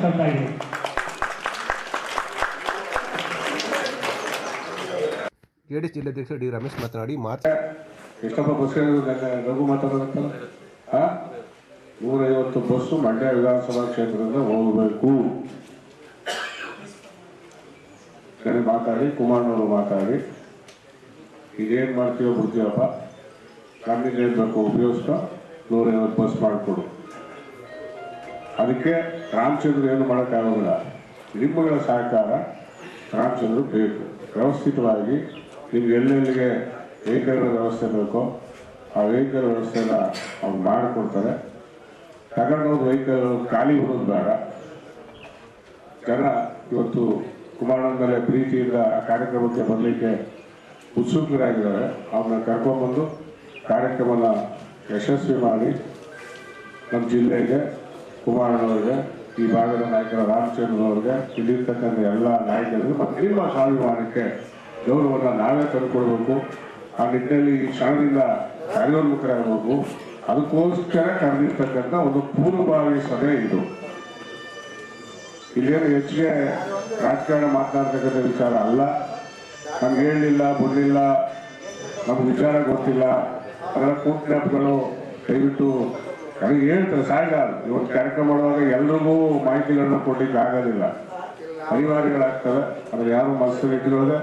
ವಿನಂತಿಸ್ಕೊಳ್ತಾ ಇದ್ದೀನಿ. ಜೆಡಿಎಸ್ ಜಿಲ್ಲಾಧ್ಯಕ್ಷ ಡಿ ರಮೇಶ್ ಮಾತನಾಡಿ ಎಷ್ಟಪ್ಪ ಬಸ್ ರಘು ಮಾತಾಡೋದಂತಲ್ಲ 150 ಬಸ್ಸು ಮಂಡ್ಯ ವಿಧಾನಸಭಾ ಕ್ಷೇತ್ರದಿಂದ ಹೋಗಬೇಕು ಮಾತಾಡಿ ಕುಮಾರನವರು ಮಾತಾಡಿ ಇದೇನು ಮಾಡ್ತೀವೋ ಬಿಡ್ತೀವಪ್ಪ ನಮಗೆ ಹೇಳ್ಬೇಕು ಉಪಯೋಗಿಸ್ಕೊ 150 ಬಸ್ ಮಾಡಿಕೊಡು. ಅದಕ್ಕೆ ರಾಮಚಂದ್ರ ಏನು ಮಾಡೋಕ್ಕಾಗೋದಿಲ್ಲ. ನಿಮ್ಮಗಳ ಸಹಕಾರ ರಾಮಚಂದ್ರ ಬೇಕು. ವ್ಯವಸ್ಥಿತವಾಗಿ ನಿಮ್ಗೆ ಎಲ್ಲೆಲ್ಲಿಗೆ ವೆಹಿಕಲ್ ವ್ಯವಸ್ಥೆ ಬೇಕೋ ಆ ವೆಹಿಕಲ್ ವ್ಯವಸ್ಥೆನ ಅವ್ರು ಮಾಡಿಕೊಡ್ತಾರೆ. ತಗೊಂಡೋದು ವೆಹಿಕಲ್ ಖಾಲಿ ಬಿಡೋದು ಬೇಡ. ಜನ ಇವತ್ತು ಕುಮಾರಣ್ಣನ ಮೇಲೆ ಪ್ರೀತಿಯಿಂದ ಆ ಕಾರ್ಯಕ್ರಮಕ್ಕೆ ಬರಲಿಕ್ಕೆ ಉತ್ಸುಕರಾಗಿದ್ದಾರೆ. ಅವ್ರನ್ನ ಕರ್ಕೊಂಡ್ಬಂದು ಕಾರ್ಯಕ್ರಮನ ಯಶಸ್ವಿ ಮಾಡಿ ನಮ್ಮ ಜಿಲ್ಲೆಗೆ ಕುಮಾರಣ್ಣವ್ರಿಗೆ, ಈ ಭಾಗದ ನಾಯಕರ ರಾಮಚಂದ್ರನವ್ರಿಗೆ, ಇಲ್ಲಿರ್ತಕ್ಕಂಥ ಎಲ್ಲ ನಾಯಕರಿಗೆ ಮತ್ತು ನಿಮ್ಮ ಸ್ವಾಭಿಮಾನಕ್ಕೆ ಗೌರವವನ್ನು ನಾವೇ ತಂದುಕೊಡ್ಬೇಕು. ಆ ನಿಟ್ಟಿನಲ್ಲಿ ಈ ಕ್ಷಣದಿಂದ ಕಾರ್ಯೋನ್ಮುಖರಾಗಬೇಕು. ಅದಕ್ಕೋಸ್ಕರ ಕರೆದಿರ್ತಕ್ಕಂಥ ಒಂದು ಪೂರ್ವಭಾವಿ ಸಭೆ ಇದು. ಇಲ್ಲೇನು ಹೆಚ್ಚಿಗೆ ರಾಜಕಾರಣ ಮಾತನಾಡ್ತಕ್ಕಂಥ ವಿಚಾರ ಅಲ್ಲ. ನಮ್ಗೆ ಹೇಳಲಿಲ್ಲ, ಬಿಡಲಿಲ್ಲ, ನಮ್ಗೆ ವಿಚಾರ ಗೊತ್ತಿಲ್ಲ, ಅದರ ಕೂಟ್ನೆಪ್ಗಳು ದಯವಿಟ್ಟು ನನಗೆ ಹೇಳ್ತಾರೆ. ಸಾಯಗಾಲ ಇವತ್ತು ಕಾರ್ಯಕ್ರಮ ಮಾಡುವಾಗ ಎಲ್ರಿಗೂ ಮಾಹಿತಿಗಳನ್ನ ಕೊಡ್ಲಿಕ್ಕೆ ಆಗೋದಿಲ್ಲ, ಅನಿವಾರ್ಯಗಳಾಗ್ತವೆ. ಅದ್ರ ಯಾರು ಮನಸ್ಸಲ್ಲಿ ಇಟ್ಟಿರೋದೆ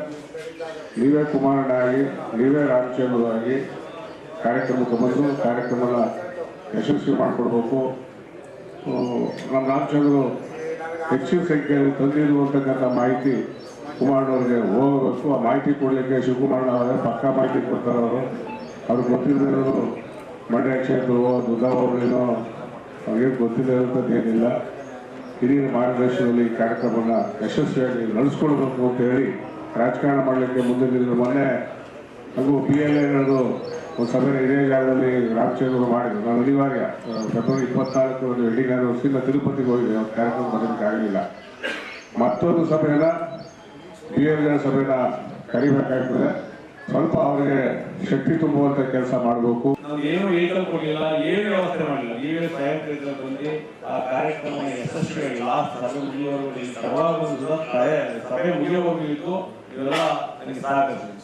ನೀವೇ ಕುಮಾರಣ್ಣ ಆಗಿ, ನೀವೇ ರಾಮಚಂದ್ರವಾಗಿ ಕಾರ್ಯಕ್ರಮಕ್ಕೆ ಬಂದು ಕಾರ್ಯಕ್ರಮನ ಯಶಸ್ವಿ ಮಾಡಿಕೊಡ್ಬೇಕು. ನಮ್ಮ ರಾಮಚಂದ್ರ ಹೆಚ್ಚಿನ ಸಂಖ್ಯೆಯಲ್ಲಿ ತಂದಿರುವಂತಕ್ಕಂಥ ಮಾಹಿತಿ ಕುಮಾರಣ್ಣವ್ರಿಗೆ ಹೋಗಬೇಕು. ಆ ಮಾಹಿತಿ ಕೊಡಲಿಕ್ಕೆ ಶಿವಕುಮಾರಣ್ಣ ಅವರೇ ಪಕ್ಕಾ ಮಾಹಿತಿ ಕೊಡ್ತಾರೆ. ಅವ್ರಿಗೆ ಗೊತ್ತಿಲ್ಲದಿರೋದು ಮಂಡ್ಯ ಕ್ಷೇತ್ರವೋ ದುರ್ಗಾವರೇನೋ ಅವ್ರಿಗೆ ಗೊತ್ತಿಲ್ಲದಂಥದ್ದು ಏನಿಲ್ಲ. ಹಿರಿಯರ ಮಾರ್ಗದರ್ಶನದಲ್ಲಿ ಈ ಕಾರ್ಯಕ್ರಮನ ಯಶಸ್ವಿಯಾಗಿ ನಡೆಸ್ಕೊಳ್ಬೇಕು ಅಂತ ಹೇಳಿ ರಾಜಕಾರಣ ಮಾಡಲಿಕ್ಕೆ ಮುಂದೆ ನಿಂತು ಮೊನ್ನೆ ಹಾಗೂ PLA ಅನ್ನೋದು ಒಂದು ಸಭೆ ಇದೇ ಜಾಗದಲ್ಲಿ ರಾಮಚಂದ್ರ ಮಾಡಿದ್ರು. ನಾನು ಅನಿವಾರ್ಯ ಫೆಬ್ರವರಿ 24 ವೆಡ್ಡಿಂಗ್ ಆನಿವರ್ಸರಿ ತಿರುಪತಿಗೆ ಹೋಗಿದೆ. ಅವ್ರ ಕಾರ್ಯಕ್ರಮ ಬರೋದಕ್ಕೆ ಆಗಲಿಲ್ಲ. ಮತ್ತೊಂದು ಸಭೆನ PLA ಸಭೆನ ಕರಿಬೇಕಾಗ್ತದೆ. ಸ್ವಲ್ಪ ಅವರಿಗೆ ಶಕ್ತಿ ತುಂಬುವಂತ ಕೆಲಸ ಮಾಡಬೇಕು. ಏನು ವೆಹಿಕಲ್ ಕೊಡಲಿಲ್ಲ, ಏನು ವ್ಯವಸ್ಥೆ ಮಾಡಲಿಲ್ಲ. ನೀವೇ ಸ್ವಯಂ ಬಂದು ಆ ಕಾರ್ಯಕ್ರಮ ಯಶಸ್ವಿಯಾಗಿ ಲಾಸ್ಟ್ ಸಭೆ ಮುಗಿಯುವವರೆಗೂ ಸಭೆ ಮುಗಿಯುವವರೆಗೂ ಇತ್ತು. ಇವೆಲ್ಲ ನನಗೆ ಸಾಕಾಗ್ತದೆ.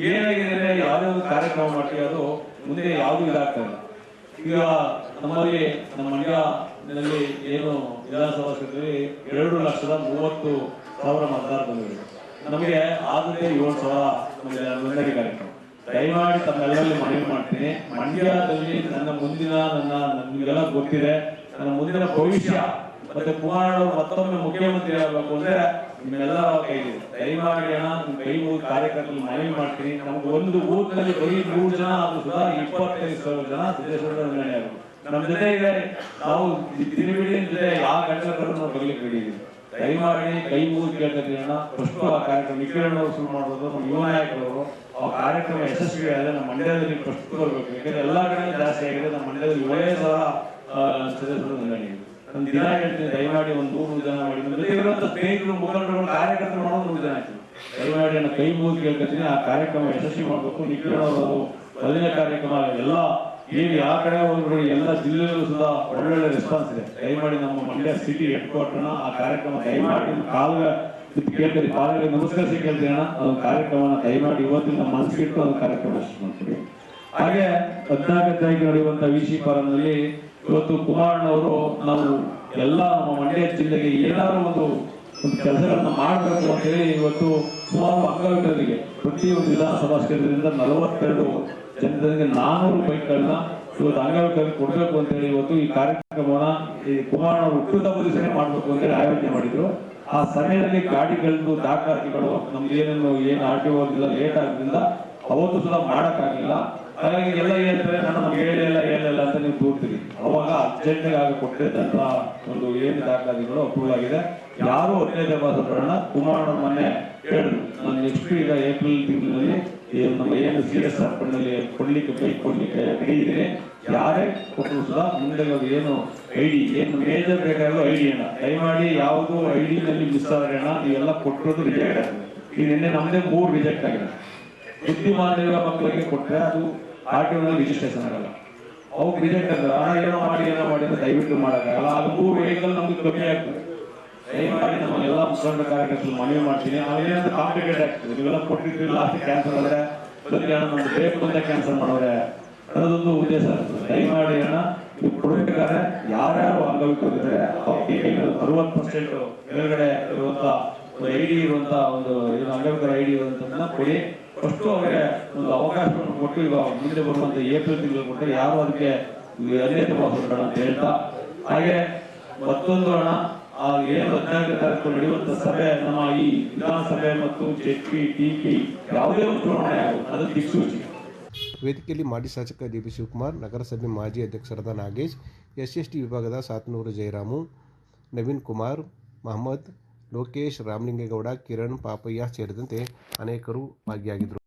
ಏನಾಗಿದೆ ಅಂದ್ರೆ ಯಾವುದೇ ಒಂದು ಕಾರ್ಯಕ್ರಮ ಮಾಡ್ತೀವಿ ಅದು ಮುಂದೆ ಯಾವುದು ಇದಾಗ್ತಾ ಇಲ್ಲ. ಈಗ ನಮ್ಮಲ್ಲಿ ನಮ್ಮ ಮಂಡ್ಯದಲ್ಲಿ ಏನು ವಿಧಾನಸಭಾ ಕ್ಷೇತ್ರದಲ್ಲಿ 2,30,30,000 ಮತದಾರ ಬಂದಿದೆ. ನಮಗೆ ಆದ್ಯತೆ 7,000 ನೋಂದಣಿ ಕಾರ್ಯಕ್ರಮ. ದಯಮಾಡಿ ತಮ್ಮೆಲ್ಲರಲ್ಲಿ ಮನವಿ ಮಾಡ್ತೀನಿ, ಮಂಡ್ಯದಲ್ಲಿ ನನ್ನ ಮುಂದಿನ ನಿಮಗೆಲ್ಲ ಗೊತ್ತಿದೆ, ನನ್ನ ಮುಂದಿನ ಭವಿಷ್ಯ ಮತ್ತೆ ಕುಮಾರಣ್ಣವರು ಮತ್ತೊಮ್ಮೆ ಮುಖ್ಯಮಂತ್ರಿ ಆಗಬೇಕು ಅಂದ್ರೆ ನಿಮ್ಮೆಲ್ಲರ ಕೈಲಿದೆ. ದಯಮಾಡಿ ನಿಮ್ಮ ಕೈ ಮುಗಿದು ಕಾರ್ಯಕರ್ತರಲ್ಲಿ ಮನವಿ ಮಾಡ್ತೀನಿ. ನಮ್ಗೆ ಒಂದು ಬೂತ್ನಲ್ಲಿ ಬರೀ 100 ಜನ ಆದ್ರೂ ಸುಧಾ 25,000 ಜನ ಸಿದ್ದೇಶ್ವರ ನೋಂದಣಿ ಆಗಬೇಕು. ನಮ್ಮ ಜೊತೆ ಇದೆ. ನಾವು ದಿನವಿಡೀ ಜೊತೆ ಯಾವ ಗಂಟೆಗಳನ್ನು ನಾವು ಬರಲಿಕ್ಕೆ ಬಿಟ್ಟಿದ್ದೀವಿ. ದಯಮಾಡಿ ಕೈ ಮುಗಿದು ಕೇಳ್ಕೊತೀವಿ. ಫಸ್ಟ್ ಆ ಕಾರ್ಯಕ್ರಮ ನಿಖಿಲಣ್ಣವರು ಶುರು ಮಾಡೋದು, ನಮ್ಮ ಯುವ ನಾಯಕರವರು ಆ ಕಾರ್ಯಕ್ರಮ ಯಶಸ್ವಿ ಆದ್ರೆ ನಮ್ಮ ಮಂಡ್ಯದಲ್ಲಿ ಫಸ್ಟ್ ಬರಬೇಕು. ಯಾಕಂದ್ರೆ ಎಲ್ಲಾ ಕಡೆ ಜಾಸ್ತಿ ಆಗಿದೆ. ನಮ್ಮ ಮಂಡ್ಯದಲ್ಲಿ 7,000 ಸದಸ್ಯರು ನೋಂದಣಿ. ಒಂದು ದಿನ ಹೇಳ್ತೀನಿ, ದಯಮಾಡಿ ಒಂದು 100 ಜನ ಮಾಡಿ. ನಮ್ಮ ಜೊತೆ ಇರುವಂತ ಸ್ನೇಹಿತರು, ಮುಖಂಡರು, ಕಾರ್ಯಕರ್ತರು ಮಾಡೋದು 100 ಜನ ಆಗ್ತದೆ. ದಯಮಾಡಿ ನನ್ನ ಕೈ ಮುಗಿದು ಕೇಳ್ಕೊತೀನಿ. ಆ ಕಾರ್ಯಕ್ರಮ ಯಶಸ್ವಿ ಮಾಡಬೇಕು. ನಿಖಿಲಣ್ಣವರು 10ನೇ ಕಾರ್ಯಕ್ರಮ ಎಲ್ಲ ಏನು ಯಾವ ಕಡೆ ಹೋದ್ರು ಎಲ್ಲ ಜಿಲ್ಲೆಯಲ್ಲೂ ಸುಧಾ ಒಳ್ಳೊಳ್ಳೆ ರೆಸ್ಪಾನ್ಸ್ ಇದೆ. ದಯಮಾಡಿ ನಮ್ಮ ಮಂಡ್ಯ ಸಿಟಿ ಹೆಡ್ ಕ್ವಾರ್ಟರ್ನ ಆ ಕಾರ್ಯಕ್ರಮ ದಯಮಾಡಿ ಕೇಳ್ತೀರಿ, ಕಾಲಗಳಿಗೆ ನಮಸ್ಕರಿಸಿ ಕೇಳ್ತೀರಿ ಅಣ್ಣ. ಅದೊಂದು ಕಾರ್ಯಕ್ರಮನ ದಯಮಾಡಿ ಇವತ್ತಿನ ಮನಸ್ಸಿಟ್ಟು ಅದೊಂದು ಕಾರ್ಯಕ್ರಮ ಮಾಡ್ತೀವಿ. ಹಾಗೆ 14ನೇ ತಾರೀಕು ನಡೆಯುವಂತ VC ಫಾರಂನಲ್ಲಿ ಇವತ್ತು ಕುಮಾರಣ್ಣವರು ನಾವು ಎಲ್ಲ ನಮ್ಮ ಮಂಡ್ಯ ಜಿಲ್ಲೆಗೆ ಏನಾದ್ರು ಒಂದು ಕೆಲಸಗಳನ್ನ ಮಾಡಬೇಕು ಅಂತ ಹೇಳಿ ಇವತ್ತು ಸುಮಾರು ಅಂಗವಿಕಲರಿಗೆ ಪ್ರತಿಯೊಂದು ವಿಧಾನಸಭಾ ಕ್ಷೇತ್ರದಿಂದ 42 ಜನರಿಗೆ 400 ಬೈಕ್ಗಳನ್ನ ಇವತ್ತು ಅಂಗವಿಕಲರಿಗೆ ಕೊಡಬೇಕು ಅಂತ ಹೇಳಿ ಇವತ್ತು ಈ ಕಾರ್ಯಕ್ರಮವನ್ನ ಈ ಕುಮಾರಣ್ಣವರು ಹುಟ್ಟುಹಬ್ಬದ ದಿವಸನೇ ಮಾಡಬೇಕು ಅಂತ ಹೇಳಿ ಆಯೋಜನೆ ಮಾಡಿದ್ರು. ಆ ಸಮಯದಲ್ಲಿ ಗಾಡಿಗಳದ್ದು ದಾಖಲಾತಿಗಳು ನಮ್ಗೆ ಏನು RTO ಲೇಟ್ ಆಗೋದ್ರಿಂದ ಅವತ್ತು ಸುಧಾ ಮಾಡಕ್ಕಾಗಿಲ್ಲ. ಹಾಗಾಗಿ ಎಲ್ಲ ಹೇಳ್ತಾರೆ ನಾನು ನಮ್ಗೆ ಹೇಳಿಲ್ಲ ಅಂತ ನೀವು ದೂರ್ತೀರಿ. ಅವಾಗ ಅರ್ಜೆಂಟ್ಗೆ ಆಗಿ ಕೊಟ್ಟಿದ್ದಂತ ಒಂದು ಏನು ದಾಖಲಾತಿಗಳು ಅಪ್ರೂವ್ ಆಗಿದೆ. ಯಾರು 15ನೇ ಬರೋಣ ಕುಮಾರಣ್ಣ ಮೊನ್ನೆ ಹೇಳಿದ್ರು, ನಾನು ನೆಕ್ಸ್ಟ್ ಈಗ ಏಪ್ರಿಲ್ ತಿಂಗಳಲ್ಲಿ ನಮ್ಮ ಏನು CSR ಫಂಡ್ನಲ್ಲಿ ಕೊಡ್ಲಿಕ್ಕೆ ಹೇಳಿದ್ದೀನಿ. ಯಾರೇ ಕೊಟ್ಟರು ಸುಧಾ ಮುಂದೆ ಏನು ID ಏನು ಮೇಜರ್ ಬೇಕಾಗಿರೋ ID ಅಣ್ಣ ದಯಮಾಡಿ ಯಾವುದು ID ನಲ್ಲಿ ಮಿಸ್ ಆದ್ರೆ ಅಣ್ಣ ನೀವೆಲ್ಲ ಕೊಟ್ಟರು ರಿಜೆಕ್ಟ್ ಆಗಿದೆ. ಈಗ ನಿನ್ನೆ ನಮ್ಮದೇ 3 ರಿಜೆಕ್ಟ್ ಆಗಿದೆ. ಬುದ್ಧಿಮಾಂದ್ಯ ಮಕ್ಕಳಿಗೆ ಕೊಟ್ಟರೆ ಅದು RTO ರಿಜಿಸ್ಟ್ರೇಷನ್ ಆಗಲ್ಲ. ಅವ್ರು ರಿಜೆಕ್ಟ್ ಆಗಲ್ಲ. ಏನೋ ಮಾಡಿ ಅಂತ ದಯವಿಟ್ಟು ಮಾಡೋಕ್ಕಾಗಲ್ಲ. ಅದು 3 ವೆಹಿಕಲ್ ನಮ್ಗೆ ಕಮ್ಮಿ ಆಗ್ತದೆ. ದಯಮಾಡಿ ನಮ್ಮ ಎಲ್ಲ ಮುಖಂಡ ಕಾರ್ಯಕರ್ತರು ಮನವಿ ಮಾಡ್ತೀನಿ. ನಾವೇನಾದ್ರೂ ಕಾಂಪ್ಲಿಕೇಟ್ ಆಗ್ತದೆ, ನೀವೆಲ್ಲ ಕೊಟ್ಟಿರ್ತೀವಿ ಲಾಸ್ಟ್ ಕ್ಯಾನ್ಸರ್ ಆದರೆ ಬದಲಿಗೆ ನಮ್ಗೆ ಬೇಕು ಅಂತ ಕ್ಯಾನ್ಸಲ್ ಮಾಡೋರೆ ಅನ್ನೋದೊಂದು ಉದ್ದೇಶ ಆಗ್ತದೆ. ದಯಮಾಡಿ ಅಣ್ಣ ನೀವು ಕೊಡಬೇಕಾದ್ರೆ ಯಾರ್ಯಾರು ಅಂಗವಿಕಲರಿದ್ದಾರೆ 60% ಮೇಲ್ಗಡೆ ಇರುವಂತ ಒಂದು ಐಡಿ ಇರುವಂತ ಒಂದು ಅಂಗವಿಕಲ ಐಡಿ ಇರುವಂತದನ್ನ ಕೊಡಿ. ಫಸ್ಟ್ ಅವರಿಗೆ ಒಂದು ಅವಕಾಶವನ್ನು ಕೊಟ್ಟು ಈಗ ಮುಂದೆ ಬರುವಂತ ಏಪ್ರಿಲ್ ತಿಂಗಳು ಕೊಟ್ಟರೆ ಯಾರು ಅದಕ್ಕೆ ಅನ್ಯತೆ ಭಾವಿಸೋಣ ಅಂತ ಹೇಳ್ತಾ, ಹಾಗೆ ಮತ್ತೊಂದು ಹಣ ಏನು 15ನೇ ತಾರೀಕು ನಡೆಯುವಂತ ಸಭೆ ನಮ್ಮ ಈ ವಿಧಾನಸಭೆ ಮತ್ತು ಜೆಪಿ ಟಿಪಿ ಯಾವುದೇ ಒಂದು ಚುನಾವಣೆ ಆಗುತ್ತೆ ಅದು ದಿಕ್ಸೂಚಿ. ವೇದಿಕೆಯಲ್ಲಿ ಮಾಜಿ ಶಾಸಕ ಡಿ.ಬಿ. ಶಿವಕುಮಾರ್, ನಗರಸಭೆ ಮಾಜಿ ಅಧ್ಯಕ್ಷರಾದ ನಾಗೇಶ್, ಎಸ್.ಟಿ ವಿಭಾಗದ ಸಾತನೂರು ಜಯರಾಮು, ನವೀನ್ ಕುಮಾರ್, ಮಹಮ್ಮದ್, ಲೋಕೇಶ್, ರಾಮಲಿಂಗೇಗೌಡ, ಕಿರಣ್, ಪಾಪಯ್ಯ ಸೇರಿದಂತೆ ಅನೇಕರು ಭಾಗಿಯಾಗಿದ್ದರು.